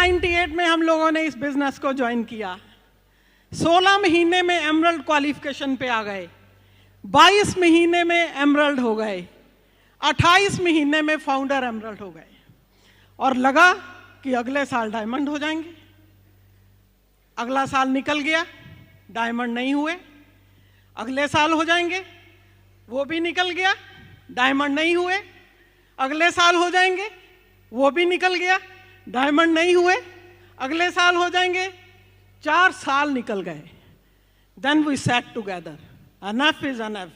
1998 में हम लोगों ने इस बिजनेस को ज्वाइन किया। 16 महीने में एमरल्ड क्वालिफिकेशन पे आ गए, 22 महीने में एमरल्ड हो गए, 28 महीने में फाउंडर एमरल्ड हो गए, और लगा कि अगले साल डायमंड हो जाएंगे। अगला साल निकल गया, डायमंड नहीं हुए। अगले साल हो जाएंगे, वो भी निकल गया, डायमंड नहीं हुए। अगले साल हो जाएंगे, वो भी निकल गया, डायमंड नहीं हुए। अगले साल हो जाएंगे, 4 साल निकल गए। Then we sat together, enough is enough,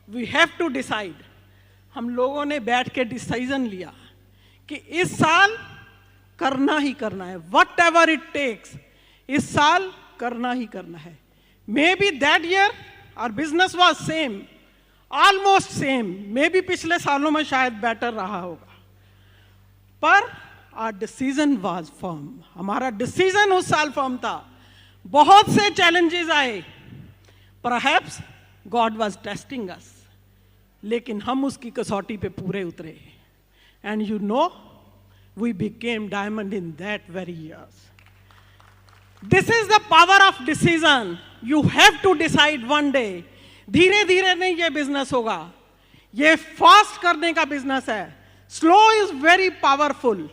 we have to decide. हम लोगों ने बैठ के डिसीजन लिया कि इस साल करना ही करना है, वट एवर इट टेक्स, इस साल करना ही करना है। Maybe that year our business was same, almost same, maybe पिछले सालों में शायद बेटर रहा होगा, पर आवर डिसीजन वाज फर्म। हमारा डिसीजन उस साल फर्म था। बहुत से चैलेंजेस आए, perhaps God was testing us, लेकिन हम उसकी कसौटी पे पूरे उतरे। And you know, we became diamond in that very years. This is the power of decision. You have to decide one day. धीरे धीरे नहीं ये बिजनेस होगा, ये फास्ट करने का बिजनेस है। Slow is very powerful.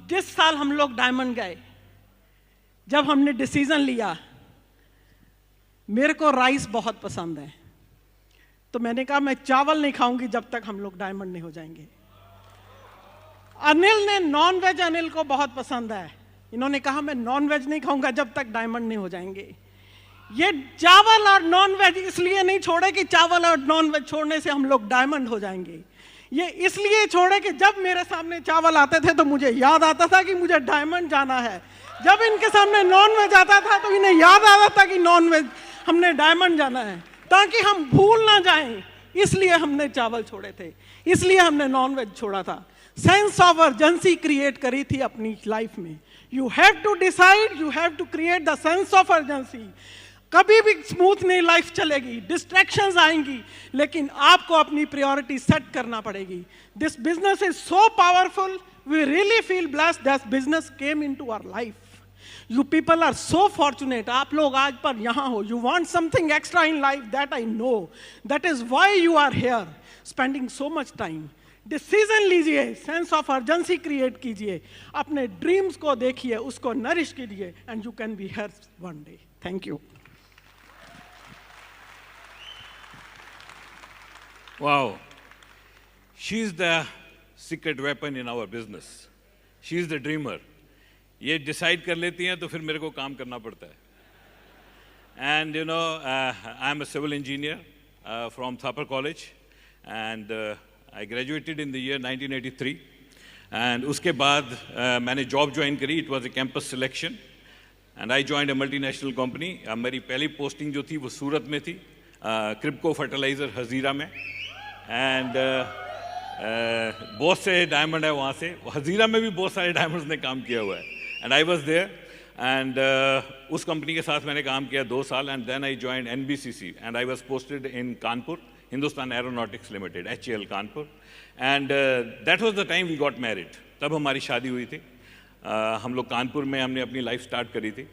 जिस साल हम लोग डायमंड गए, जब हमने डिसीजन लिया, मेरे को राइस बहुत पसंद है, तो मैंने कहा मैं चावल नहीं खाऊंगी जब तक हम लोग डायमंड नहीं हो जाएंगे। अनिल ने नॉन वेज, अनिल को बहुत पसंद है, इन्होंने कहा मैं नॉन वेज नहीं खाऊंगा जब तक डायमंड नहीं हो जाएंगे। ये चावल और नॉन वेज इसलिए नहीं छोड़े कि चावल और नॉन वेज छोड़ने से हम लोग डायमंड हो जाएंगे। ये इसलिए छोड़े कि जब मेरे सामने चावल आते थे तो मुझे याद आता था कि मुझे डायमंड जाना है। जब इनके सामने नॉन वेज आता था तो इन्हें याद आता था कि नॉन वेज हमने डायमंड जाना है, ताकि हम भूल ना जाएं। इसलिए हमने चावल छोड़े थे, इसलिए हमने नॉन वेज छोड़ा था। सेंस ऑफ अर्जेंसी क्रिएट करी थी अपनी लाइफ में। You have to decide, you have to create the sense of urgency. कभी भी स्मूथ नहीं लाइफ चलेगी, डिस्ट्रैक्शंस आएंगी, लेकिन आपको अपनी प्रायोरिटी सेट करना पड़ेगी। This business is so powerful, we really feel blessed that business came into our life. You people are so fortunate, आप लोग आज पर यहाँ हो। You want something extra in life, that I know, that is why you are here spending so much time. Decision लीजिए, sense of urgency create कीजिए, अपने dreams को देखिए, उसको नरिश कीजिए, and you can be here one day. Thank you. Wow, she's the secret weapon in our business. She's the dreamer. ये decide कर लेती हैं तो फिर मेरे को काम करना पड़ता है. And you know, I'm a civil engineer from Thapar College, and I graduated in the year 1983. And उसके बाद मैंने job join करी. It was a campus selection, and I joined a multinational company. मेरी पहली posting जो थी वो सूरत में थी, क्रिप्को फर्टिलाइजर हजीरा में। एंड बहुत से डायमंड है वहाँ से, हजीरा में भी बहुत सारे डायमंड्स ने काम किया हुआ है। And I was there, and उस कंपनी के साथ मैंने काम किया 2 साल। And then I joined NBCC, and I was posted in Kanpur, Hindustan Aeronautics Limited, HAL Kanpur. And that was the time we got married. तब हमारी शादी हुई थी। हम लोग कानपुर में हमने अपनी लाइफ स्टार्ट करी थी।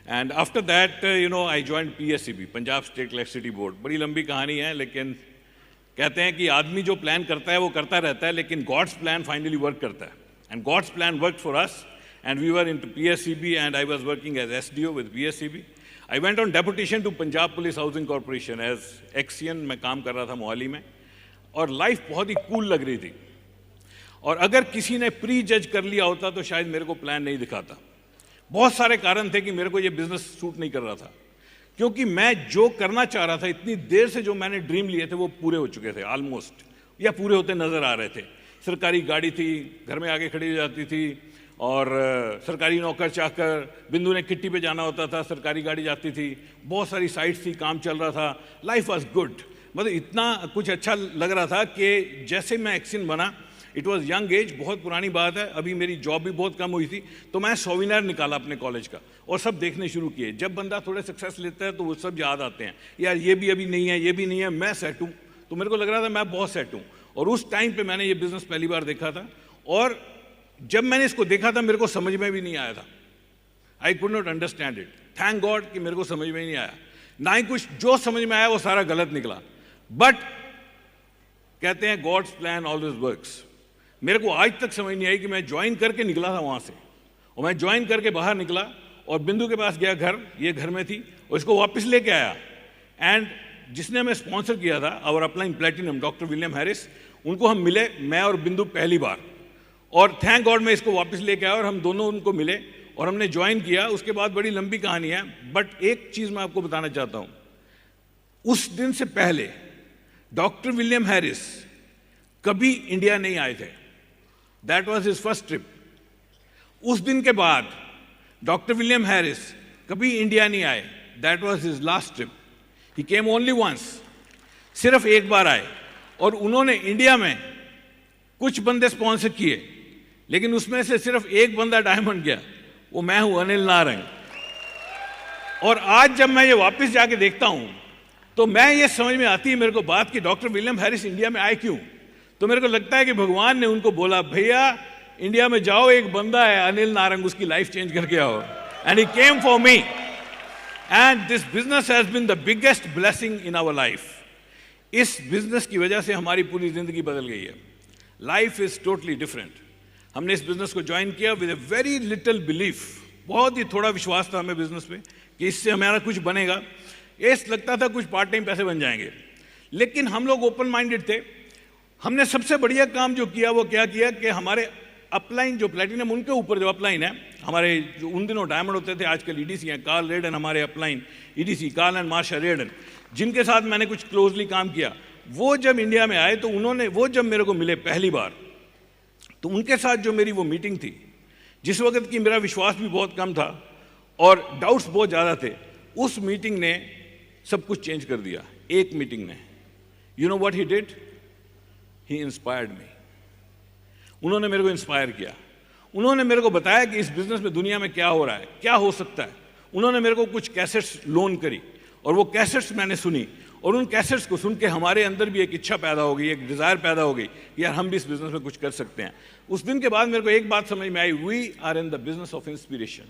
And after that you know I joined PSEB, Punjab state electricity board. बड़ी लंबी कहानी है, लेकिन कहते हैं कि आदमी जो प्लान करता है वो करता रहता है, लेकिन गॉड्स प्लान फाइनली वर्क करता है। And God's plan work for us, and we were into PSEB, and I was working as SDO with PSEB। I went on deputation to Punjab police housing corporation as XEN. मैं काम कर रहा था मोहाली में, और life बहुत ही कूल लग रही थी। और अगर किसी ने प्री जज कर लिया होता तो शायद मेरे को प्लान नहीं दिखाता। बहुत सारे कारण थे कि मेरे को ये बिजनेस सूट नहीं कर रहा था, क्योंकि मैं जो करना चाह रहा था, इतनी देर से जो मैंने ड्रीम लिए थे वो पूरे हो चुके थे ऑलमोस्ट, या पूरे होते नजर आ रहे थे। सरकारी गाड़ी थी, घर में आगे खड़ी हो जाती थी, और सरकारी नौकर चाकर, बिंदु ने किट्टी पे जाना होता था, सरकारी गाड़ी जाती थी, बहुत सारी साइट्स थी, काम चल रहा था, लाइफ वॉज गुड। मतलब इतना कुछ अच्छा लग रहा था कि जैसे मैं एक्सियन बना, इट वॉज यंग एज, बहुत पुरानी बात है, अभी मेरी जॉब भी बहुत कम हुई थी, तो मैं सोविनर निकाला अपने कॉलेज का और सब देखने शुरू किए। जब बंदा थोड़े सक्सेस लेता है तो वो सब याद आते हैं, यार ये भी अभी नहीं है, ये भी नहीं है, मैं सेट हूँ। तो मेरे को लग रहा था मैं बहुत सेट हूँ, और उस टाइम पे मैंने ये बिजनेस पहली बार देखा था। और जब मैंने इसको देखा था मेरे को समझ में भी नहीं आया था। I could not understand it. Thank God कि मेरे को समझ में ही नहीं आया, ना ही कुछ जो समझ में आया वो सारा गलत निकला। बट कहते हैं गॉड्स प्लान ऑलवेज वर्क्स। मेरे को आज तक समझ नहीं आई कि मैं ज्वाइन करके निकला था वहां से, और मैं ज्वाइन करके बाहर निकला और बिंदु के पास गया, घर ये घर में थी, और इसको वापस लेके आया। एंड जिसने हमें स्पॉन्सर किया था, our upline platinum, doctor William Harris, उनको हम मिले, मैं और बिंदु पहली बार, और थैंक गॉड मैं इसको वापस लेके आया और हम दोनों उनको मिले और हमने ज्वाइन किया। उसके बाद बड़ी लंबी कहानी है, बट एक चीज मैं आपको बताना चाहता हूं। उस दिन से पहले डॉक्टर विलियम हैरिस कभी इंडिया नहीं आए थे। That was his first trip. उस दिन के बाद डॉक्टर विलियम हैरिस कभी इंडिया नहीं आए। That was his last trip. He came only once. सिर्फ एक बार आए, और उन्होंने इंडिया में कुछ बंदे स्पॉन्सर किए, लेकिन उसमें से सिर्फ एक बंदा डायमंड गया, वो मैं हूं, अनिल नारंग। और आज जब मैं ये वापस जाके देखता हूं तो मैं ये समझ में आती है मेरे को बात कि डॉक्टर विलियम हैरिस इंडिया में आए क्यों। तो मेरे को लगता है कि भगवान ने उनको बोला, भैया इंडिया में जाओ, एक बंदा है अनिल नारंग, उसकी लाइफ चेंज करके आओ। And he came for me, and this business has been the biggest blessing in our life. इस बिजनेस की वजह से हमारी पूरी जिंदगी बदल गई है। Life is totally different. हमने इस बिजनेस को ज्वाइन किया with a very little belief. बहुत ही थोड़ा विश्वास था हमें बिजनेस में कि इससे हमारा कुछ बनेगा। ये लगता था कुछ पार्ट टाइम पैसे बन जाएंगे, लेकिन हम लोग ओपन माइंडेड थे। हमने सबसे बढ़िया काम जो किया वो क्या किया कि हमारे अपलाइन जो प्लेटिनम, उनके ऊपर जो अपलाइन है, हमारे जो उन दिनों डायमंड होते थे, आजकल ईडीसी हैं, कार्ल रेडन हमारे upline EDC, Carl and Marsha Redden, जिनके साथ मैंने कुछ क्लोजली काम किया, वो जब इंडिया में आए तो उन्होंने, वो जब मेरे को मिले पहली बार, तो उनके साथ जो मेरी वो मीटिंग थी, जिस वक्त की मेरा विश्वास भी बहुत कम था और डाउट्स बहुत ज़्यादा थे, उस मीटिंग ने सब कुछ चेंज कर दिया। एक मीटिंग ने, you know what he did, he inspired me. उन्होंने मेरे को इंस्पायर किया। उन्होंने मेरे को बताया कि इस बिजनेस में दुनिया में क्या हो रहा है, क्या हो सकता है। उन्होंने मेरे को कुछ कैसेट्स लोन करी, और वो कैसेट्स मैंने सुनी, और उन कैसेट्स को सुन के हमारे अंदर भी एक इच्छा पैदा हो गई, एक डिज़ायर पैदा हो गई कि यार हम भी इस बिजनेस में कुछ कर सकते हैं। उस दिन के बाद मेरे को एक बात समझ में आई, we are in the business of inspiration.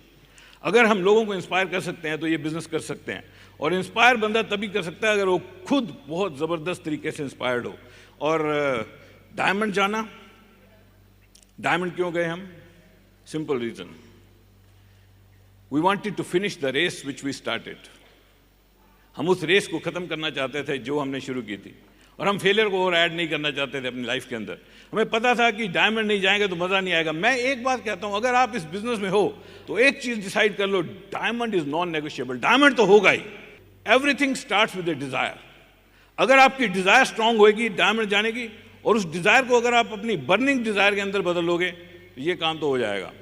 अगर हम लोगों को इंस्पायर कर सकते हैं तो ये बिजनेस कर सकते हैं। और इंस्पायर बंदा तभी कर सकता है अगर वो खुद बहुत ज़बरदस्त तरीके से इंस्पायर्ड हो। और डायमंड जाना, डायमंड क्यों गए हम? Simple reason, we wanted to finish the race which we started. हम उस रेस को ख़त्म करना चाहते थे जो हमने शुरू की थी, और हम फेलियर को और ऐड नहीं करना चाहते थे अपनी लाइफ के अंदर। हमें पता था कि डायमंड नहीं जाएंगे तो मज़ा नहीं आएगा। मैं एक बात कहता हूं, अगर आप इस बिजनेस में हो तो एक चीज़ डिसाइड कर लो, diamond is non negotiable. Diamond तो होगा ही। Everything starts with a desire. अगर आपकी डिज़ायर स्ट्रांग होगी डायमंड जाने की, और उस डिज़ायर को अगर आप अपनी बर्निंग डिज़ायर के अंदर बदल लोगे तो ये काम तो हो जाएगा।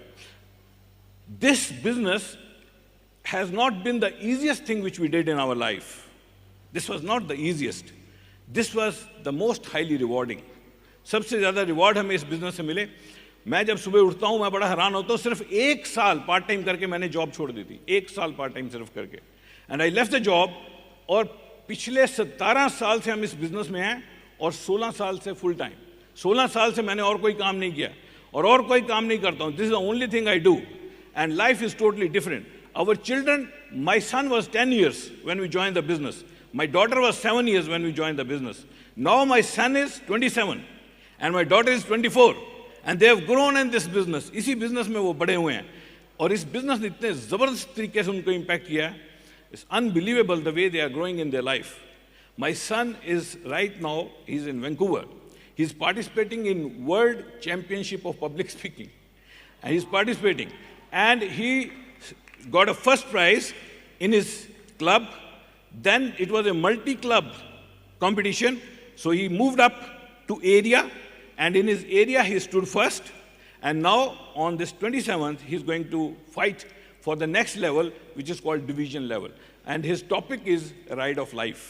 This business has not been the easiest thing which we did in our life. This was not the easiest. This was the most highly rewarding. सबसे ज़्यादा रिवॉर्ड हमें इस बिजनेस से मिले। मैं जब सुबह उठता हूँ मैं बड़ा हैरान होता हूँ। सिर्फ एक साल पार्ट टाइम करके मैंने जॉब छोड़ दी थी, एक साल पार्ट टाइम सिर्फ करके, and I left the job. और पिछले 17 साल से हम इस बिजनेस में हैं, और 16 साल से फुल टाइम। 16 साल से मैंने और कोई काम नहीं किया, और कोई काम नहीं करता हूँ। This is the only thing I do, and life is totally different. Our children, my son was 10 years when we joined the business. My daughter was 7 years when we joined the business. Now my son is 27 and my daughter is 24, and they have grown in this business. इसी business में वो बड़े हुए हैं, और इस business ने इतने ज़बरदस्त तरीके से उनको impact किया है. It's unbelievable the way they are growing in their life. My son is right now, he's in Vancouver. He's participating in World Championship of Public Speaking. And he's participating. And he got a first prize in his club. Then it was a multi-club competition. So he moved up to area, and in his area he stood first. And now on this 27th, he's going to fight for the next level, which is called division level. And his topic is Ride of Life.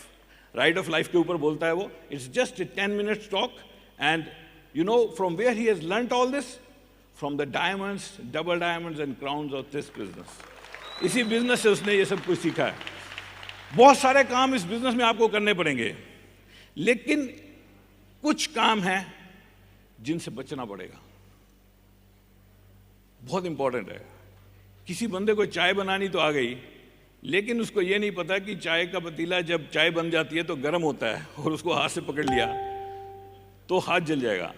Ride of Life के ऊपर बोलता है वो. It's just a 10-minute talk. And you know from where he has learnt all this? From the diamonds, double diamonds and crowns of this business. इसी business से उसने ये सब कुछ सीखा है. बहुत सारे काम इस बिजनेस में आपको करने पड़ेंगे, लेकिन कुछ काम हैं जिनसे बचना पड़ेगा. बहुत इंपॉर्टेंट है। किसी बंदे को चाय बनानी तो आ गई, लेकिन उसको ये नहीं पता कि चाय का पतीला जब चाय बन जाती है तो गर्म होता है, और उसको हाथ से पकड़ लिया तो हाथ जल जाएगा।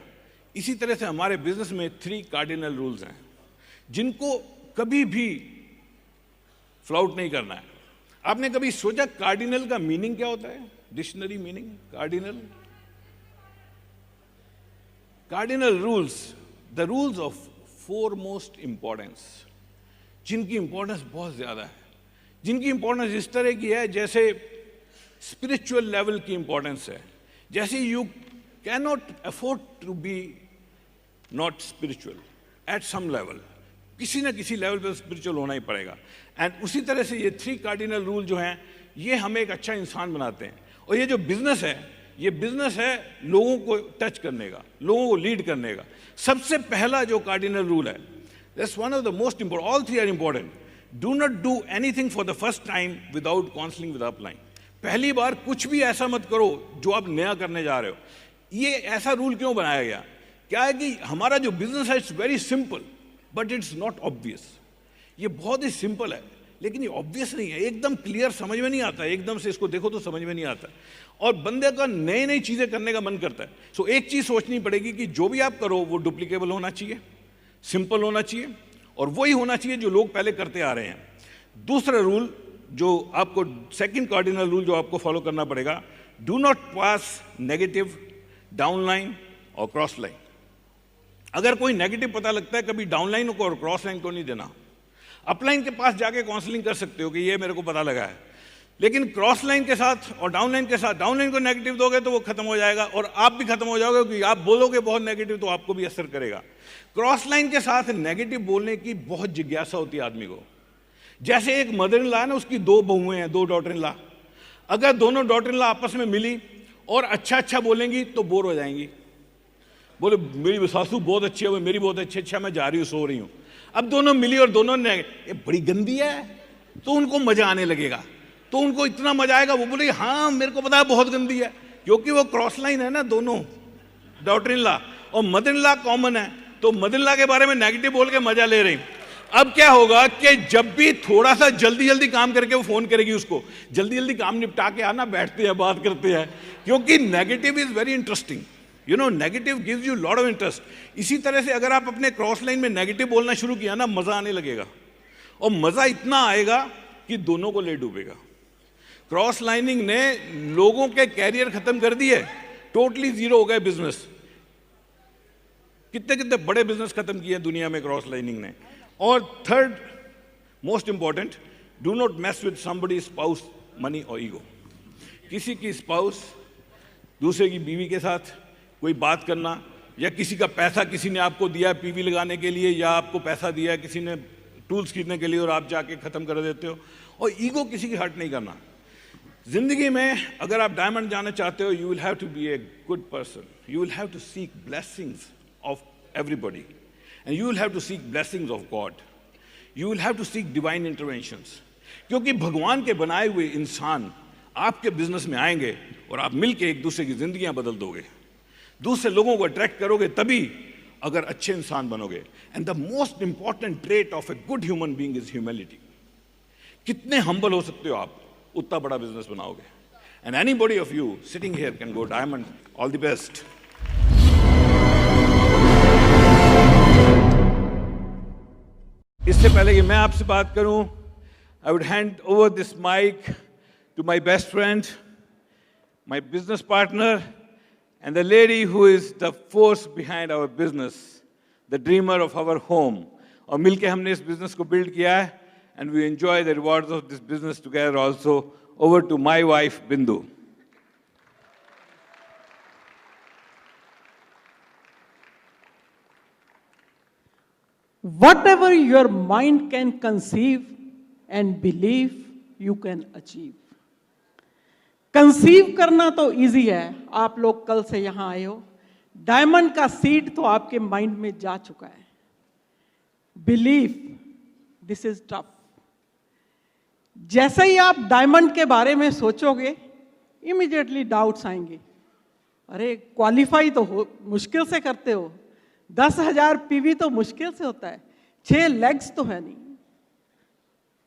इसी तरह से हमारे बिजनेस में 3 कार्डिनल रूल्स हैं जिनको कभी भी फ्लाउट नहीं करना है। आपने कभी सोचा कार्डिनल का मीनिंग क्या होता है? Dictionary meaning cardinal rules, the rules of foremost importance, जिनकी इंपॉर्टेंस बहुत ज्यादा है, जिनकी इंपॉर्टेंस इस तरह की है जैसे स्पिरिचुअल लेवल की इंपॉर्टेंस है। जैसे you cannot afford to be not spiritual at some level, किसी ना किसी लेवल पे स्पिरिचुअल होना ही पड़ेगा। एंड उसी तरह से ये 3 कार्डिनल रूल जो हैं ये हमें एक अच्छा इंसान बनाते हैं। और ये जो बिजनेस है, ये बिजनेस है लोगों को टच करने का, लोगों को लीड करने का। सबसे पहला जो कार्डिनल रूल है, that's one of the most important, all 3 are important. Do not do anything for the first time without counselling with upline. पहली बार कुछ भी ऐसा मत करो जो आप नया करने जा रहे हो। ये ऐसा रूल क्यों बनाया गया? क्या है कि हमारा जो बिजनेस है it's very simple but it's not obvious. ये बहुत ही सिंपल है लेकिन ये ऑब्वियस नहीं है, एकदम क्लियर समझ में नहीं आता, एकदम से इसको देखो तो समझ में नहीं आता, और बंदे का नई नई चीजें करने का मन करता है। सो एक चीज सोचनी पड़ेगी कि जो भी आप करो वो डुप्लीकेबल होना चाहिए, सिंपल होना चाहिए, और वही होना चाहिए जो लोग पहले करते आ रहे हैं। दूसरा रूल जो आपको, सेकंड कार्डिनल रूल जो आपको फॉलो करना पड़ेगा, do not pass negative down line और क्रॉस लाइन। अगर कोई नेगेटिव पता लगता है, कभी डाउन लाइन को और क्रॉस लाइन को नहीं देना। अपलाइन के पास जाके काउंसलिंग कर सकते हो कि ये मेरे को पता लगा है, लेकिन क्रॉस लाइन के साथ और डाउन लाइन के साथ, डाउन लाइन को नेगेटिव दोगे तो वो खत्म हो जाएगा और आप भी खत्म हो जाओगे, क्योंकि आप बोलोगे बहुत नेगेटिव तो आपको भी असर करेगा। क्रॉस लाइन के साथ नेगेटिव बोलने की बहुत जिज्ञासा होती है आदमी को। जैसे एक मदर इन लॉ है ना, उसकी 2 बहुएं हैं, 2 डॉटर इन लॉ। अगर दोनों डॉटर इन लॉ आपस में मिली और अच्छा अच्छा बोलेंगी तो बोर हो जाएंगी। बोले मेरी सासू बहुत अच्छी है, मेरी बहुत अच्छी, अच्छा मैं जा रही हूँ, सो रही हूँ। अब दोनों मिली और दोनों ने ये बड़ी गंदी है, तो उनको मजा आने लगेगा, तो उनको इतना मजा आएगा वो बोले हाँ मेरे को पता है बहुत गंदी है, क्योंकि वो क्रॉस लाइन है ना, दोनों डॉटर इन लॉ और मदर इन लॉ कॉमन है, तो मदर इन लॉ के बारे में नेगेटिव बोल के मजा ले रही। अब क्या होगा कि जब भी थोड़ा सा जल्दी जल्दी काम करके वो फोन करेगी उसको, जल्दी जल्दी काम निपटा के आना, बैठते हैं बात करते हैं, क्योंकि negative is very interesting, you know, negative gives you lot of interest. इसी तरह से अगर आप अपने क्रॉस लाइन में नेगेटिव बोलना शुरू किया ना, मजा आने लगेगा, और मजा इतना आएगा कि दोनों को ले डूबेगा। क्रॉस लाइनिंग ने लोगों के कैरियर खत्म कर दिए, टोटली जीरो हो गए बिजनेस। कितने कितने बड़े बिजनेस खत्म किए दुनिया में क्रॉस लाइनिंग ने। और third most important, do not mess with somebody spouse money और ईगो। किसी की स्पाउस, दूसरे की बीवी के साथ कोई बात करना, या किसी का पैसा किसी ने आपको दिया पीवी लगाने के लिए, या आपको पैसा दिया किसी ने टूल्स खरीदने के लिए और आप जाके खत्म कर देते हो, और ईगो किसी की हर्ट नहीं करना। जिंदगी में अगर आप डायमंड जाना चाहते हो, you will have to be a good person, you will have to seek blessings of everybody, and you will have to seek blessings of God, you will have to seek divine interventions. क्योंकि भगवान के बनाए हुए इंसान आपके business में आएंगे और आप मिलके एक दूसरे की जिंदगियां बदल दोगे, दूसरे लोगों को अट्रैक्ट करोगे, तभी अगर अच्छे इंसान बनोगे। And the most important trait of a good human being is humility. कितने हम्बल हो सकते हो आप, उतना बड़ा बिजनेस बनाओगे। And anybody of you sitting here can go diamond. All the best. इससे पहले कि मैं आपसे बात करूं, I would hand over this mic to my best friend, my business partner, and the lady who is the force behind our business, the dreamer of our home. और मिलके हमने इस बिजनेस को बिल्ड किया है, and we enjoy the rewards of this business together also. Over to my wife Bindu. Whatever your mind can conceive and believe, you can achieve. Conceive करना तो easy है, आप लोग कल से यहां आए हो, डायमंड का सीड तो आपके माइंड में जा चुका है। Believe, this is tough. जैसे ही आप डायमंड के बारे में सोचोगे, इमीडिएटली डाउट्स आएंगे। अरे क्वालिफाई तो मुश्किल से करते हो, 10,000 पीवी तो मुश्किल से होता है, 6 लेग्स तो है नहीं।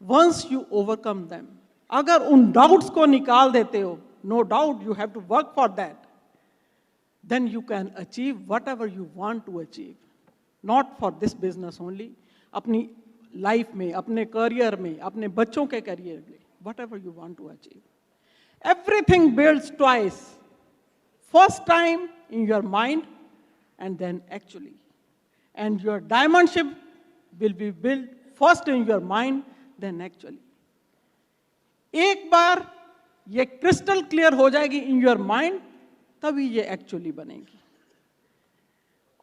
वंस यू ओवरकम देम, अगर उन डाउट्स को निकाल देते हो, no doubt you have to work for that, then you can achieve whatever you want to achieve, not for this business only, अपनी लाइफ में, अपने करियर में, अपने बच्चों के करियर में, whatever you want to achieve. Everything builds twice. First time in your mind and then actually. And your diamond ship will be built first in your mind, then actually. एक बार ये crystal clear हो जाएगी in your mind, तभी ये actually बनेगी।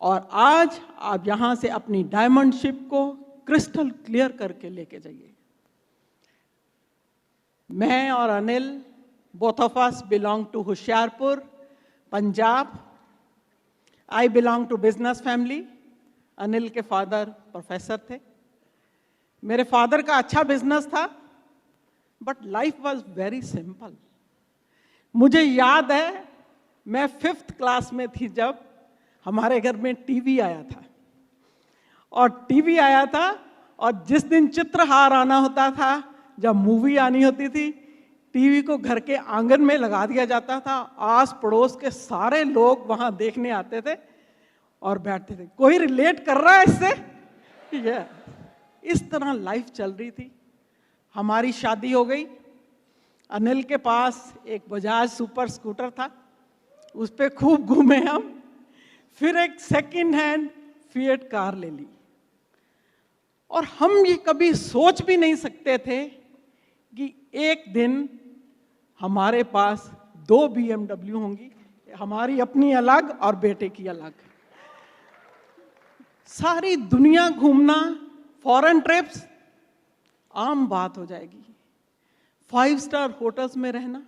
और आज आप यहां से अपनी डायमंड शिप को क्रिस्टल क्लियर करके लेके जाइए। मैं और Anil, both of us belong to Hoshiarpur, Punjab. I belong to business family. Anil के फादर प्रोफेसर थे। मेरे फादर का अच्छा बिजनेस था, but life was very simple. मुझे याद है मैं 5th क्लास में थी जब हमारे घर में टीवी आया था, और टीवी आया था, और जिस दिन चित्रहार आना होता था, जब मूवी आनी होती थी, टीवी को घर के आंगन में लगा दिया जाता था। आस पड़ोस के सारे लोग वहां देखने आते थे और बैठते थे। कोई रिलेट कर रहा है इससे? इस तरह लाइफ चल रही थी। हमारी शादी हो गई। अनिल के पास एक बजाज सुपर स्कूटर था, उस पर खूब घूमे हम। फिर एक सेकंड हैंड फिएट कार ले ली, और हम ये कभी सोच भी नहीं सकते थे कि एक दिन हमारे पास 2 BMW होंगी, हमारी अपनी अलग और बेटे की अलग। सारी दुनिया घूमना, फॉरेन ट्रिप्स आम बात हो जाएगी। 5 स्टार होटल्स में रहना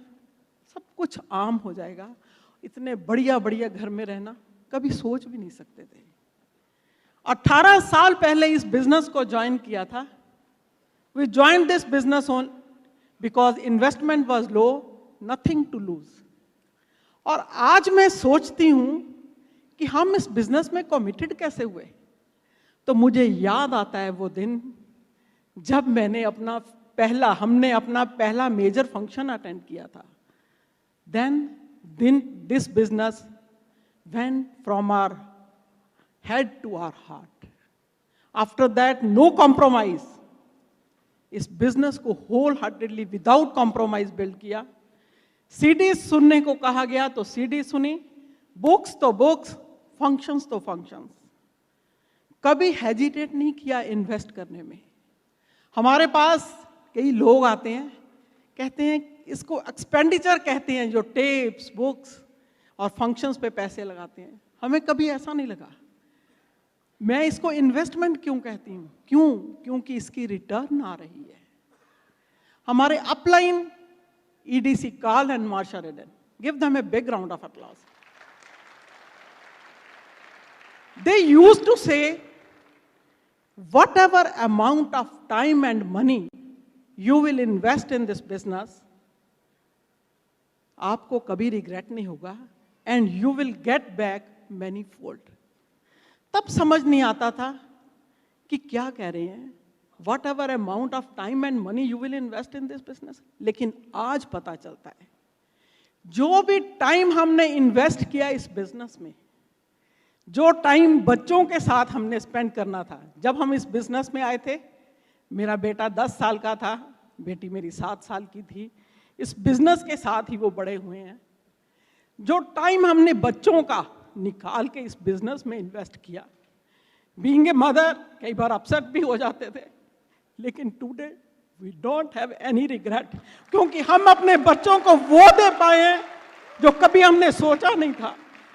सब कुछ आम हो जाएगा। इतने बढ़िया बढ़िया घर में रहना कभी सोच भी नहीं सकते थे। 18 साल पहले इस बिजनेस को ज्वाइन किया था। We join this business on because investment was low, nothing to lose. और आज मैं सोचती हूं कि हम इस बिजनेस में कमिटेड कैसे हुए। तो मुझे याद आता है वो दिन जब हमने अपना पहला मेजर फंक्शन अटेंड किया था। Then this business went from our head to our heart. After that no compromise. इस बिजनेस को wholeheartedly without compromise build किया। सीडी सुनने को कहा गया तो सीडी सुनी, बुक्स तो बुक्स, फंक्शंस तो फंक्शंस। कभी हेजिटेट नहीं किया इन्वेस्ट करने में। हमारे पास कई लोग आते हैं, कहते हैं, इसको एक्सपेंडिचर कहते हैं, जो टेप्स, बुक्स और फंक्शंस पे पैसे लगाते हैं। हमें कभी ऐसा नहीं लगा। मैं इसको इन्वेस्टमेंट क्यों कहती हूं? क्योंकि इसकी रिटर्न आ रही है। हमारे upline EDC Carl and Marsha Redden, give them a big round of applause. They used to say, whatever amount of time and money you will invest in this business, आपको कभी रिग्रेट नहीं होगा, and you will get back many fold. तब समझ नहीं आता था कि क्या कह रहे हैं। Whatever amount of time and money you will invest in this business, लेकिन आज पता चलता है जो भी टाइम हमने इन्वेस्ट किया इस बिजनेस में, जो टाइम बच्चों के साथ हमने स्पेंड करना था। जब हम इस बिजनेस में आए थे, मेरा बेटा 10 साल का था, बेटी मेरी 7 साल की थी। इस बिजनेस के साथ ही वो बड़े हुए हैं। जो टाइम हमने बच्चों का निकाल के इस बिजनेस में इन्वेस्ट किया, बीइंग ए मदर कई बार अपसेट भी हो जाते थे, लेकिन today we don't have any regret, क्योंकि हम अपने बच्चों को वो दे पाए हैं जो कभी हमने सोचा नहीं था।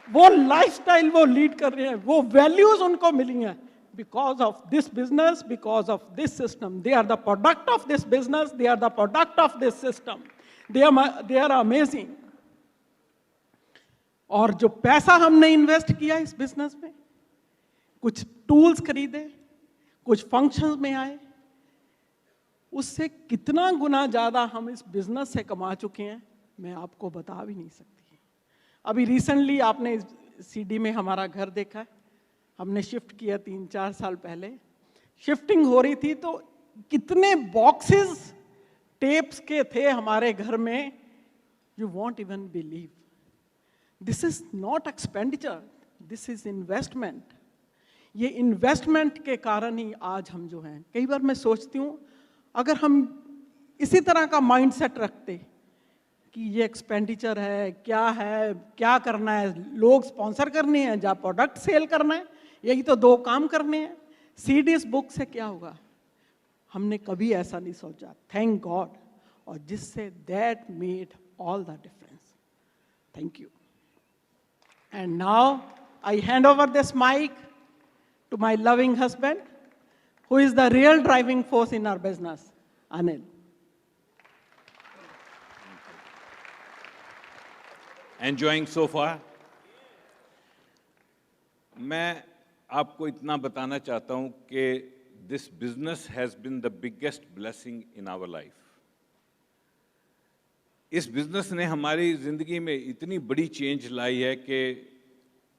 वो लाइफस्टाइल वो लीड कर रहे हैं, वो वैल्यूज उनको मिली हैं because of this business, because of this system. They are the product of this business, they are the product of this system, they are amazing. और जो पैसा हमने इन्वेस्ट किया इस बिजनेस में, कुछ टूल्स खरीदे, कुछ फंक्शंस में आए, उससे कितना गुना ज्यादा हम इस बिजनेस से कमा चुके हैं मैं आपको बता भी नहीं सकती। अभी रिसेंटली आपने सीडी में हमारा घर देखा है, हमने शिफ्ट किया 3-4 साल पहले। शिफ्टिंग हो रही थी तो कितने बॉक्सेस टेप्स के थे हमारे घर में, you want even believe. This is not expenditure, this is investment. ये इन्वेस्टमेंट के कारण ही आज हम जो हैं, कई बार मैं सोचती हूँ अगर हम इसी तरह का माइंडसेट रखते कि ये एक्सपेंडिचर है, क्या करना है, लोग स्पॉन्सर करने हैं या प्रोडक्ट सेल करना है, यही तो दो काम करने हैं, सीडीएस बुक से क्या होगा. हमने कभी ऐसा नहीं सोचा, थैंक गॉड. और जिससे that made all the difference. Thank you. And now I hand over this mic to my loving husband, who is the real driving force in our business, Anil. Enjoying so far? मैं आपको इतना बताना चाहता हूं कि this business has been the biggest blessing in our life. इस business ने हमारी जिंदगी में इतनी बड़ी चेंज लाई है कि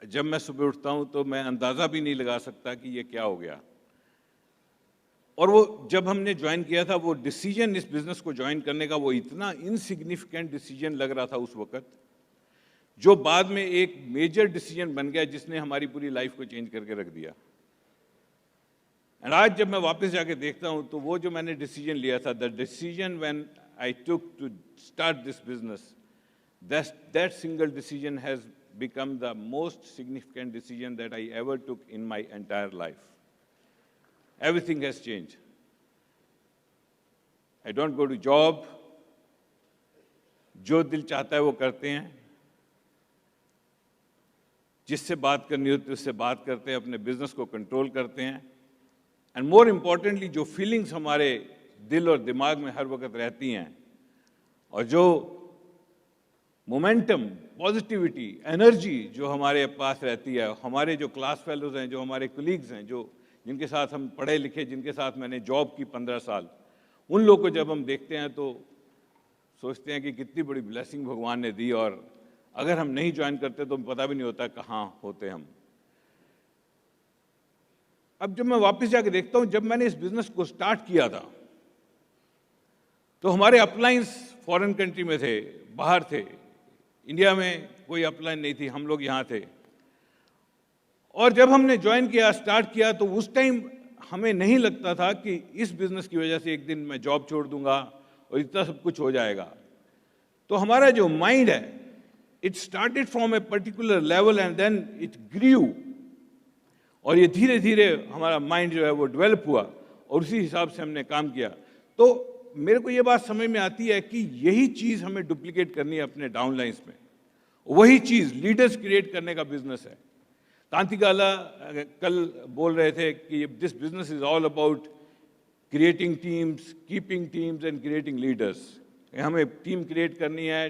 जब मैं सुबह उठता हूं तो मैं अंदाज़ा भी नहीं लगा सकता कि ये क्या हो गया. और वो जब हमने ज्वाइन किया था, वो डिसीजन इस बिज़नेस को ज्वाइन करने का वो इतना इनसिग्निफिकेंट डिसीजन लग रहा था उस वक्त, जो बाद में एक मेजर डिसीजन बन गया जिसने हमारी पूरी लाइफ को चेंज करके रख दिया. और आज जब मैं वापस जाके देखता हूं तो वो जो मैंने डिसीजन लिया था, the decision when I took to start this business, that single decision has become the most significant decision that I ever took in my entire life. Everything has changed. I don't go to job. जो दिल चाहता है वो करते हैं, जिससे बात करनी होती है उससे बात करते हैं, अपने बिजनेस को कंट्रोल करते हैं. एंड मोर इम्पॉर्टेंटली जो फीलिंग्स हमारे दिल और दिमाग में हर वक्त रहती हैं, और जो मोमेंटम, पॉजिटिविटी, एनर्जी जो हमारे पास रहती है, हमारे जो क्लास फेलोज हैं, जो हमारे कोलीग्स हैं, जो जिनके साथ हम पढ़े लिखे, जिनके साथ मैंने जॉब की 15 साल, उन लोगों को जब हम देखते हैं तो सोचते हैं कि कितनी बड़ी ब्लेसिंग भगवान ने दी, और अगर हम नहीं ज्वाइन करते तो पता भी नहीं होता कहाँ होते हम. अब जब मैं वापस जाके देखता हूँ, जब मैंने इस बिजनेस को स्टार्ट किया था तो हमारे अपलाइंस फॉरेन कंट्री में थे, बाहर थे. इंडिया में कोई अपलाइन नहीं थी, हम लोग यहाँ थे. और जब हमने ज्वाइन किया, स्टार्ट किया, तो उस टाइम हमें नहीं लगता था कि इस बिजनेस की वजह से एक दिन मैं जॉब छोड़ दूंगा और इतना सब कुछ हो जाएगा. तो हमारा जो माइंड है, it started from a particular level and then it grew. और ये धीरे धीरे हमारा माइंड जो है वो डेवलप हुआ और उसी हिसाब से हमने काम किया. तो मेरे को ये बात समझ में आती है कि यही चीज़ हमें डुप्लीकेट करनी है अपने डाउनलाइंस में. वही चीज़ लीडर्स क्रिएट करने का बिजनेस है. कांतिकाला कल बोल रहे थे कि this business is all about creating teams, keeping teams and creating leaders. हमें टीम क्रिएट करनी है,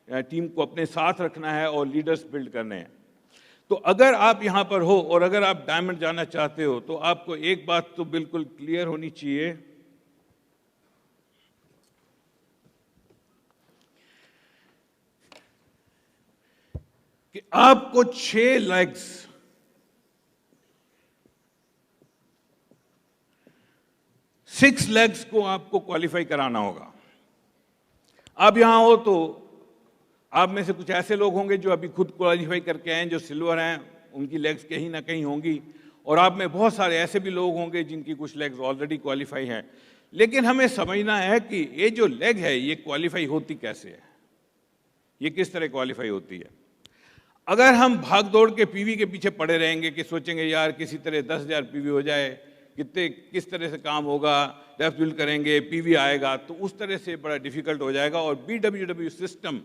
टीम को अपने साथ रखना है और लीडर्स बिल्ड करने हैं. तो अगर आप यहाँ पर हो और अगर आप डायमंड जाना चाहते हो तो आपको एक बात तो बिल्कुल क्लियर होनी चाहिए कि आपको 6 लेग्स, 6 लेग्स को आपको क्वालिफाई कराना होगा. आप यहां हो तो आप में से कुछ ऐसे लोग होंगे जो अभी खुद क्वालिफाई करके आए हैं, जो सिल्वर हैं, उनकी लेग्स कहीं ना कहीं होंगी. और आप में बहुत सारे ऐसे भी लोग होंगे जिनकी कुछ लेग्स ऑलरेडी क्वालिफाई हैं. लेकिन हमें समझना है कि ये जो लेग है ये क्वालिफाई होती कैसे है, ये किस तरह क्वालिफाई होती है. अगर हम भाग दौड़ के पीवी के पीछे पड़े रहेंगे कि सोचेंगे यार किसी तरह 10,000 पीवी हो जाए, किस तरह से काम होगा, डेप्थ बिल्ड करेंगे, पीवी आएगा, तो उस तरह से बड़ा डिफिकल्ट हो जाएगा. और BWW सिस्टम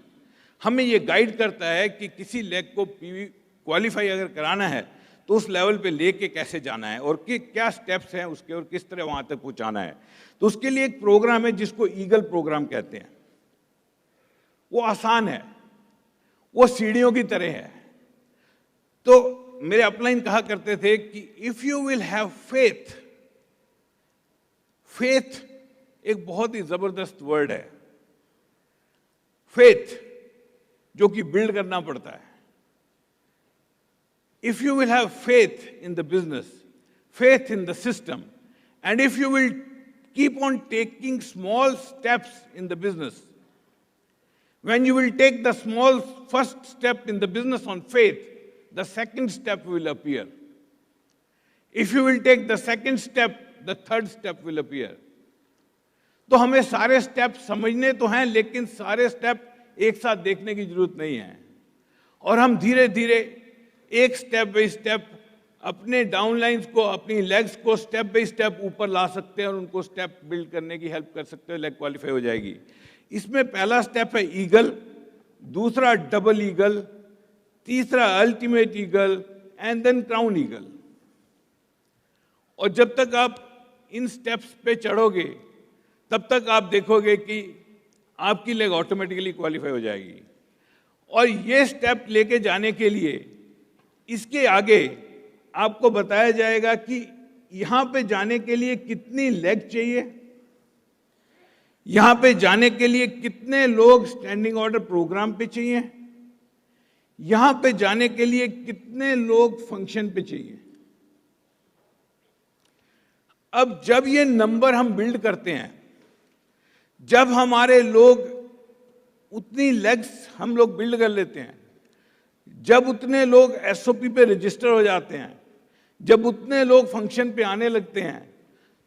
हमें ये गाइड करता है कि किसी लेग को पीवी क्वालिफाई अगर कराना है तो उस लेवल पे लेके कैसे जाना है और क्या स्टेप्स हैं उसके और किस तरह वहाँ तक पहुँचाना है. तो उसके लिए एक प्रोग्राम है जिसको ईगल प्रोग्राम कहते हैं. वो आसान है, वो सीढ़ियों की तरह है. तो मेरे अपलाइन कहा करते थे कि if you will have faith, faith एक बहुत ही जबरदस्त वर्ड है. फेथ जो कि बिल्ड करना पड़ता है. If you will have faith in the business, faith in the system And if you will keep on taking small steps in the business, when you will take the small first step in the business on faith, the second step will appear. If you will take the second step, the third step will appear. तो हमें सारे step समझने तो हैं, लेकिन सारे step एक साथ देखने की जरूरत नहीं है. और हम धीरे धीरे एक स्टेप बाय स्टेप अपने डाउनलाइंस को, अपनी लेग्स को स्टेप बाय स्टेप ऊपर ला सकते हैं और उनको स्टेप बिल्ड करने की हेल्प कर सकते हैं. लेग क्वालिफाई हो जाएगी. इसमें पहला स्टेप है ईगल, दूसरा डबल ईगल, तीसरा ultimate eagle and then crown eagle. और जब तक आप इन स्टेप्स पे चढ़ोगे तब तक आप देखोगे कि आपकी लेग ऑटोमेटिकली क्वालिफाई हो जाएगी. और ये स्टेप लेके जाने के लिए इसके आगे आपको बताया जाएगा कि यहां पे जाने के लिए कितनी लेग चाहिए, यहां पे जाने के लिए कितने लोग स्टैंडिंग ऑर्डर प्रोग्राम पे चाहिए, यहां पे जाने के लिए कितने लोग फंक्शन पे चाहिए. अब जब ये नंबर हम बिल्ड करते हैं, जब हमारे लोग उतनी लेग्स हम लोग बिल्ड कर लेते हैं, जब उतने लोग एसओपी पे रजिस्टर हो जाते हैं, जब उतने लोग फंक्शन पे आने लगते हैं,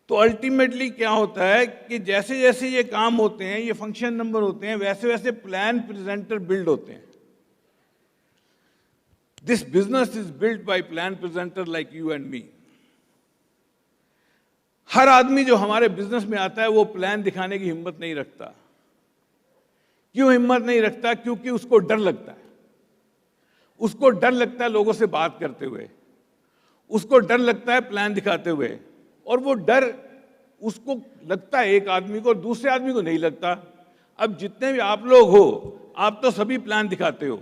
तो अल्टीमेटली क्या होता है कि जैसे जैसे ये काम होते हैं, ये फंक्शन नंबर होते हैं, वैसे वैसे प्लान प्रेजेंटर बिल्ड होते हैं. This business is build by plan presenter like you and me. हर आदमी जो हमारे बिजनेस में आता है वो प्लान दिखाने की हिम्मत नहीं रखता. क्यों हिम्मत नहीं रखता? क्योंकि उसको डर लगता है. उसको डर लगता है लोगों से बात करते हुए, उसको डर लगता है प्लान दिखाते हुए. और वो डर उसको लगता है एक आदमी को, दूसरे आदमी को नहीं लगता. अब जितने भी आप लोग हो, आप तो सभी प्लान दिखाते हो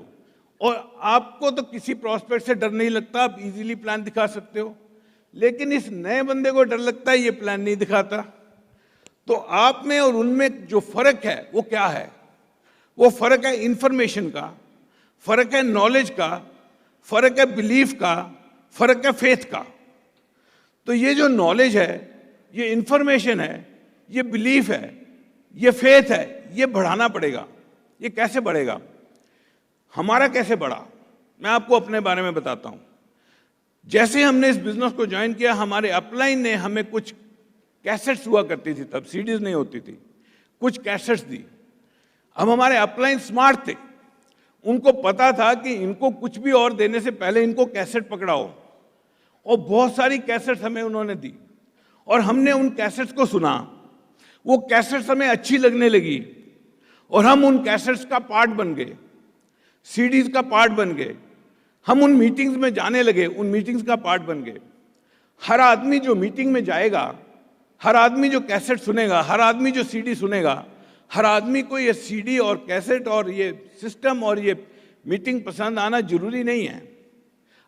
और आपको तो किसी प्रॉस्पेक्ट से डर नहीं लगता, आप इजीली प्लान दिखा सकते हो. लेकिन इस नए बंदे को डर लगता है, ये प्लान नहीं दिखाता. तो आप में और उनमें जो फर्क है वो क्या है? वो फर्क है इंफॉर्मेशन का, फर्क है नॉलेज का, फर्क है बिलीफ का, फर्क है फेथ का. तो ये जो नॉलेज है, ये इंफॉर्मेशन है, ये बिलीफ है, ये फेथ है, ये बढ़ाना पड़ेगा. ये कैसे बढ़ेगा? हमारा कैसे बढ़ा, मैं आपको अपने बारे में बताता हूं. जैसे हमने इस बिजनेस को ज्वाइन किया, हमारे अपलाइन ने हमें कुछ कैसेट्स हुआ करती थी, तब सीडीज नहीं होती थी, कुछ कैसेट्स दी. अब हमारे अपलाइन स्मार्ट थे, उनको पता था कि इनको कुछ भी और देने से पहले इनको कैसेट पकड़ाओ. और बहुत सारी कैसेट्स हमें उन्होंने दी और हमने उन कैसेट्स को सुना. वो कैसेट्स हमें अच्छी लगने लगी और हम उन कैसेट्स का पार्ट बन गए, सीडीज का पार्ट बन गए. हम उन मीटिंग्स में जाने लगे, उन मीटिंग्स का पार्ट बन गए. हर आदमी जो मीटिंग में जाएगा, हर आदमी जो कैसेट सुनेगा, हर आदमी जो सीडी सुनेगा, हर आदमी को ये सीडी और कैसेट और ये सिस्टम और ये मीटिंग पसंद आना जरूरी नहीं है.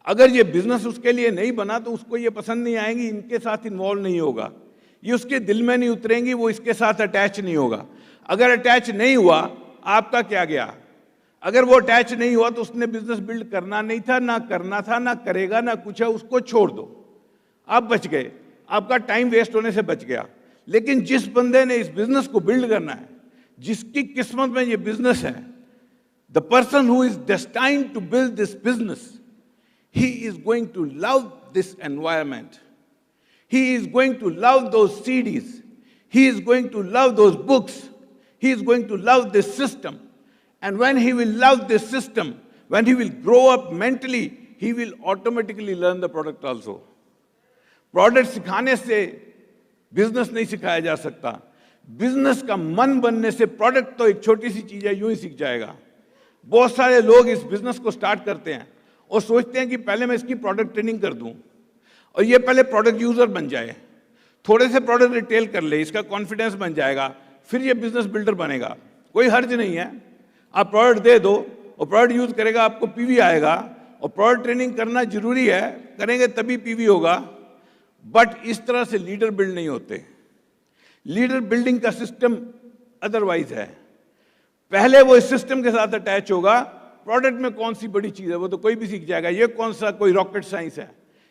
अगर ये बिजनेस उसके लिए नहीं बना तो उसको ये पसंद नहीं आएंगी, इनके साथ इन्वॉल्व नहीं होगा, ये उसके दिल में नहीं उतरेंगी, वो इसके साथ अटैच नहीं होगा. अगर अटैच नहीं हुआ, आपका क्या गया? अगर वो अटैच नहीं हुआ तो उसने बिजनेस बिल्ड करना नहीं था, ना करना था, ना करेगा, ना कुछ है. उसको छोड़ दो, आप बच गए, आपका टाइम वेस्ट होने से बच गया. लेकिन जिस बंदे ने इस बिजनेस को बिल्ड करना है, जिसकी किस्मत में ये बिजनेस है, the person who is destined to build this business, he is going to love this environment. He is going to love those CDs. He is going to love those books. He is going to love this system. And when he will love this system, when he will grow up mentally, he will automatically learn the product also. Product सिखाने से business नहीं सिखाया जा सकता. Business का मन बनने से प्रोडक्ट तो एक छोटी सी चीज है, यूं ही सीख जाएगा. बहुत सारे लोग इस बिजनेस को स्टार्ट करते हैं और सोचते हैं कि पहले मैं इसकी प्रोडक्ट ट्रेनिंग कर दूं और ये पहले प्रोडक्ट यूजर बन जाए, थोड़े से प्रोडक्ट रिटेल कर ले, इसका कॉन्फिडेंस बन जाएगा, फिर ये बिजनेस बिल्डर बनेगा. कोई हर्ज नहीं है, आप प्रोडक्ट दे दो और प्रोडक्ट यूज करेगा, आपको पीवी आएगा. और प्रोडक्ट ट्रेनिंग करना जरूरी है, करेंगे तभी पीवी होगा. बट इस तरह से लीडर बिल्ड नहीं होते. लीडर बिल्डिंग का सिस्टम अदरवाइज है. पहले वो इस सिस्टम के साथ अटैच होगा. प्रोडक्ट में कौन सी बड़ी चीज है वो तो कोई भी सीख जाएगा. ये कौन सा कोई रॉकेट साइंस है,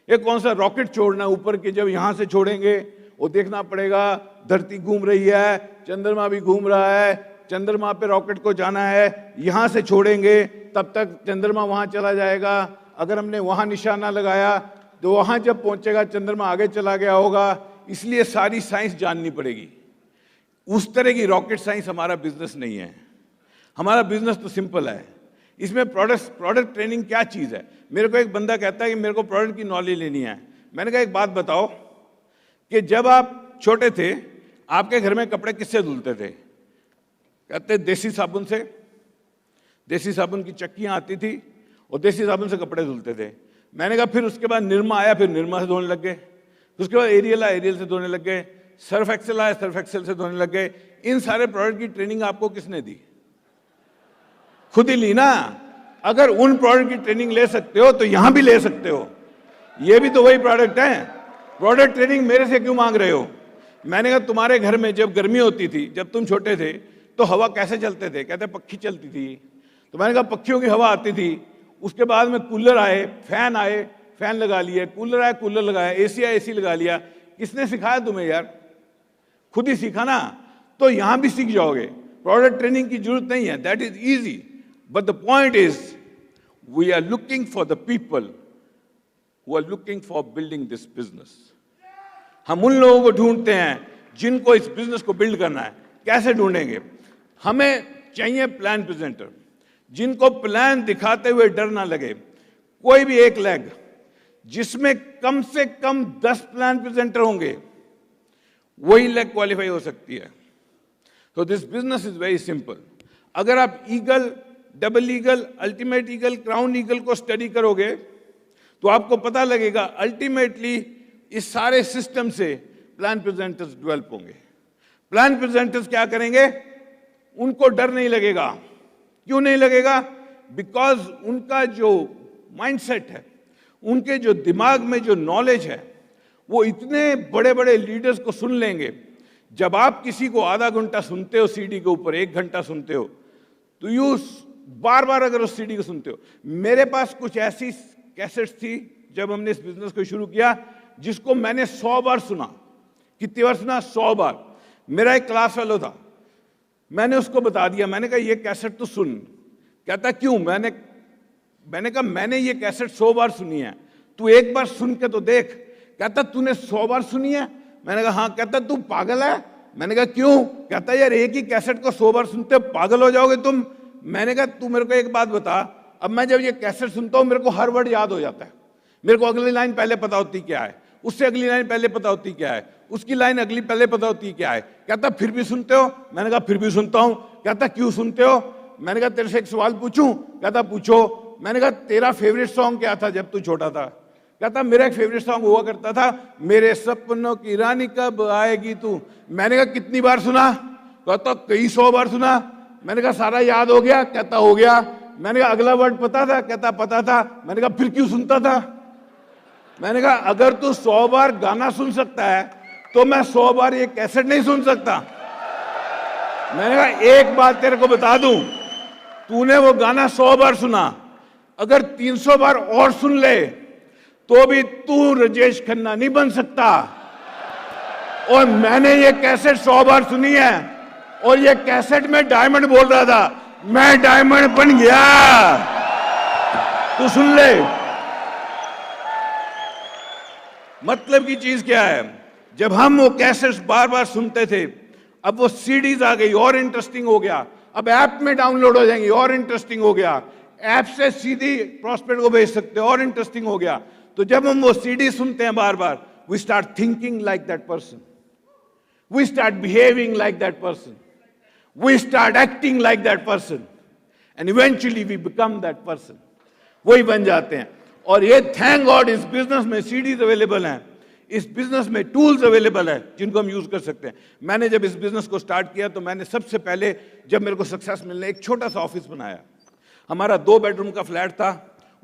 ये कौन सा रॉकेट छोड़ना ऊपर के, जब यहां से छोड़ेंगे वो देखना पड़ेगा धरती घूम रही है, चंद्रमा भी घूम रहा है, चंद्रमा पे रॉकेट को जाना है, यहां से छोड़ेंगे तब तक चंद्रमा वहां चला जाएगा, अगर हमने वहां निशाना लगाया तो वहां जब पहुंचेगा चंद्रमा आगे चला गया होगा। इसलिए सारी साइंस जाननी पड़ेगी। उस तरह की रॉकेट साइंस हमारा बिजनेस नहीं है। हमारा बिजनेस तो सिंपल है। इसमें प्रोडक्ट ट्रेनिंग क्या चीज़ है। मेरे को एक बंदा कहता है कि मेरे को प्रोडक्ट की नॉलेज लेनी है। मैंने कहा एक बात बताओ कि जब आप छोटे थे आपके घर में कपड़े किससे धुलते थे? कहते देसी साबुन से। देसी साबुन की चक्कियाँ आती थी और देसी साबुन से कपड़े धुलते थे। मैंने कहा फिर उसके बाद निरमा आया, फिर निरमा से धोने लग गए। उसके बाद एरियल आया, एरियल से धोने लग गए। सर्फ एक्सेल आया, सर्फ एक्सेल से धोने लग गए। इन सारे प्रोडक्ट की ट्रेनिंग आपको किसने दी? खुद ही ली ना। अगर उन प्रोडक्ट की ट्रेनिंग ले सकते हो तो यहां भी ले सकते हो। ये भी तो वही प्रोडक्ट है। प्रोडक्ट ट्रेनिंग मेरे से क्यों मांग रहे हो? मैंने कहा तुम्हारे घर में जब गर्मी होती थी, जब तुम छोटे थे, तो हवा कैसे चलते थे? कहते पक्षी चलती थी। तो मैंने कहा पक्षियों की हवा आती थी। उसके बाद में कूलर आए, फैन लगा लिए, कूलर आए, कूलर लगाया, एसी आया, एसी लगा लिया। किसने सिखाया तुम्हें यार? खुद ही सीखा ना। तो यहां भी सीख जाओगे। प्रोडक्ट ट्रेनिंग की जरूरत नहीं है, that is easy. But the point is we are looking for the people who are looking for building this business. हम उन लोगों को ढूंढते हैं जिनको इस बिजनेस को बिल्ड करना है। कैसे ढूंढेंगे? हमें चाहिए प्लान प्रेजेंटर, जिनको प्लान दिखाते हुए डर ना लगे। कोई भी एक लेग जिसमें कम से कम 10 प्लान प्रेजेंटर होंगे, वही लेग क्वालिफाई हो सकती है। तो this business is very simple. अगर आप eagle, double eagle, ultimate eagle, crown eagle को स्टडी करोगे तो आपको पता लगेगा अल्टीमेटली इस सारे सिस्टम से प्लान प्रेजेंटर्स डेवलप होंगे। प्लान प्रेजेंटर्स क्या करेंगे? उनको डर नहीं लगेगा। क्यों नहीं लगेगा? बिकॉज उनका जो माइंडसेट है, उनके जो दिमाग में जो नॉलेज है, वो इतने बड़े बड़े लीडर्स को सुन लेंगे। जब आप किसी को आधा घंटा सुनते हो सीडी के ऊपर, 1 घंटा सुनते हो, तो यू बार बार अगर उस सीडी को सुनते हो। मेरे पास कुछ ऐसी कैसेट्स थी जब हमने इस बिजनेस को शुरू किया, जिसको मैंने 100 बार सुना। कितनी बार सुना? 100 बार। मेरा एक क्लास फेलो था, मैंने उसको बता दिया, मैंने कहा ये कैसेट तो सुन। कहता क्यों? मैंने कहा मैंने ये कैसेट 100 बार सुनी है, तू एक बार सुन के तो देख। कहता तूने 100 बार सुनी है? मैंने कहा हाँ। कहता तू पागल है? मैंने कहा क्यों? कहता यार एक ही कैसेट को 100 बार सुनते पागल हो जाओगे तुम। मैंने कहा तू मेरे को एक बात बता, अब मैं जब ये कैसेट सुनता हूं मेरे को हर वर्ड याद हो जाता है। मेरे को अगली लाइन पहले पता होती क्या है, उससे अगली लाइन पहले पता होती क्या है, उसकी लाइन अगली पहले पता होती क्या है। कहता फिर भी सुनते हो? मैंने कहा फिर भी सुनता हूं। कहता क्यों सुनते हो? मैंने कहा तेरे से एक सवाल पूछूं? कहता पूछो। मैंने कहा तेरा फेवरेट सॉन्ग क्या था जब तू छोटा था? कहता मेरा एक फेवरेट सॉन्ग हुआ करता था, मेरे सपनों की रानी कब आएगी तू। मैंने कहा कितनी बार सुना? कहता कई 100 बार सुना। मैंने कहा सारा याद हो गया? कहता हो गया। मैंने कहा अगला वर्ड पता था? कहता पता था। मैंने कहा फिर क्यों सुनता था? मैंने कहा अगर तू 100 बार गाना सुन सकता है तो मैं 100 बार ये कैसेट नहीं सुन सकता। मैंने कहा एक बात तेरे को बता दूं, तूने वो गाना 100 बार सुना, अगर 300 बार और सुन ले तो भी तू राजेश खन्ना नहीं बन सकता। और मैंने ये कैसेट 100 बार सुनी है और ये कैसेट में डायमंड बोल रहा था, मैं डायमंड बन गया। तू सुन ले। मतलब की चीज क्या है? जब हम वो कैसेट्स बार बार सुनते थे, अब वो सीडीज आ गई और इंटरेस्टिंग हो गया। अब ऐप में डाउनलोड हो जाएंगी और इंटरेस्टिंग हो गया। ऐप से सीधी प्रॉस्पेक्ट को भेज सकते हो और इंटरेस्टिंग हो गया। तो जब हम वो सीडी सुनते हैं बार बार, we start thinking like that person, we start behaving like that person, we start acting like that person, and eventually we become that person. वही बन जाते हैं। और ये थैंक गॉड इस बिजनेस में सीडीज अवेलेबल हैं, इस बिजनेस में टूल्स अवेलेबल है जिनको हम यूज कर सकते हैं। मैंने जब इस बिजनेस को स्टार्ट किया तो मैंने सबसे पहले, जब मेरे को सक्सेस मिलने, एक छोटा सा ऑफिस बनाया। हमारा 2 बेडरूम का फ्लैट था,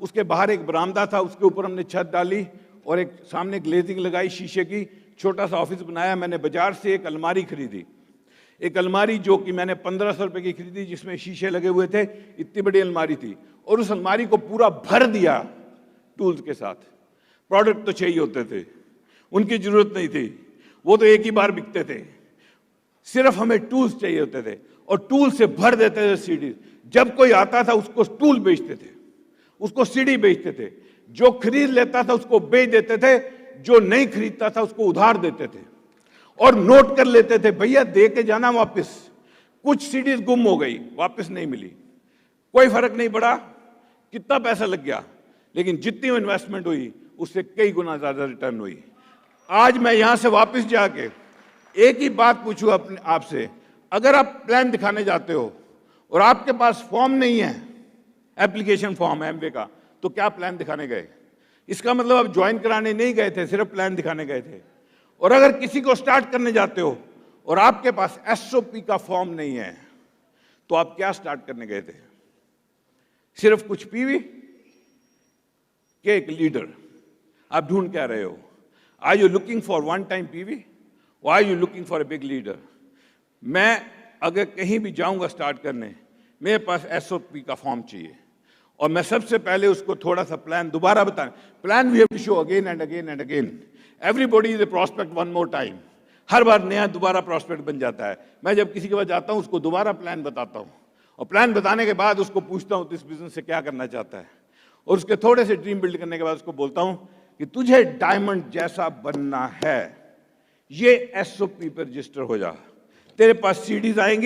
उसके बाहर एक बरामदा था, उसके ऊपर हमने छत डाली और एक सामने ग्लेजिंग लगाई शीशे की, छोटा सा ऑफिस बनाया। मैंने बाजार से एक अलमारी खरीदी, एक अलमारी जो कि मैंने 1500 रुपए की खरीदी, जिसमें शीशे लगे हुए थे। इतनी बड़ी अलमारी थी और उस अलमारी को पूरा भर दिया टूल्स के साथ। प्रोडक्ट तो चाहिए होते थे, उनकी जरूरत नहीं थी। वो तो एक ही बार बिकते थे। सिर्फ हमें टूल्स चाहिए होते थे और टूल से भर देते थे सीडी। जब कोई आता था उसको टूल बेचते थे, उसको सीडी बेचते थे। जो खरीद लेता था उसको बेच देते थे, जो नहीं खरीदता था उसको उधार देते थे और नोट कर लेते थे, भैया दे के जाना वापस। कुछ सीडीज गुम हो गई, वापस नहीं मिली, कोई फर्क नहीं पड़ा कितना पैसा लग गया, लेकिन जितनी इन्वेस्टमेंट हुई उससे कई गुना ज्यादा रिटर्न हुई। आज मैं यहां से वापस जाके एक ही बात पूछूं अपने आपसे, अगर आप प्लान दिखाने जाते हो और आपके पास फॉर्म नहीं है, एप्लीकेशन फॉर्म एमवे का, तो क्या प्लान दिखाने गए? इसका मतलब आप ज्वाइन कराने नहीं गए थे, सिर्फ प्लान दिखाने गए थे। और अगर किसी को स्टार्ट करने जाते हो और आपके पास एसओपी का फॉर्म नहीं है, तो आप क्या स्टार्ट करने गए थे? सिर्फ कुछ पीवी के एक लीडर आप ढूंढ क्या रहे हो? Are you looking for one time PV और are you looking for a big leader? मैं अगर कहीं भी जाऊंगा स्टार्ट करने, मेरे पास एसओपी का फॉर्म चाहिए और मैं सबसे पहले उसको थोड़ा सा प्लान दोबारा बताएं। Plan we have to show again and again and again. Everybody is a prospect one more time. हर बार नया दोबारा प्रोस्पेक्ट बन जाता है। मैं जब किसी के पास जाता हूं उसको दोबारा प्लान बताता हूं और प्लान बताने के बाद उसको पूछता हूं तो इस बिजनेस से क्या करना चाहता है, और उसके थोड़े से ड्रीम बिल्ड करने के बाद उसको बोलता हूं कि तुझे डायमंड जैसा बनना है, ये एसओपी पर रजिस्टर हो जा, तेरे पास सीडीज आएंगी।